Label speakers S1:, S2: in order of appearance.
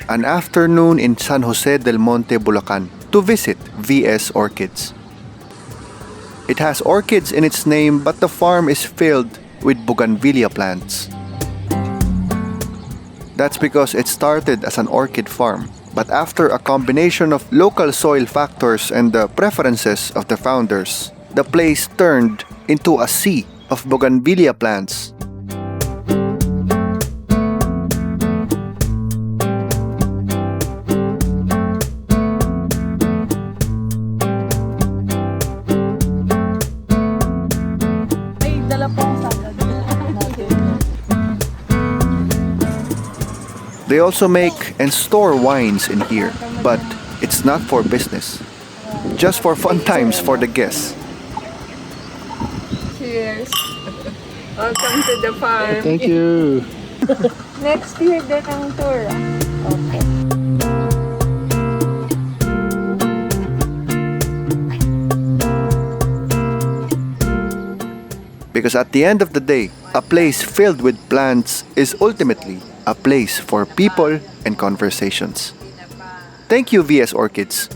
S1: an afternoon in San Jose del Monte, Bulacan, to visit VS Orchids. It has orchids in its name, but the farm is filled with bougainvillea plants. That's because it started as an orchid farm, but after a combination of local soil factors and the preferences of the founders, the place turned into a sea of bougainvillea plants. They also make and store wines in here, but it's not for business. Just for fun times for the guests.
S2: Cheers! Welcome to the farm.
S3: Thank you.
S2: Next year din ang tour. Okay.
S1: Because at the end of the day, a place filled with plants is ultimately a place for people and conversations. Thank you, VS Orchids.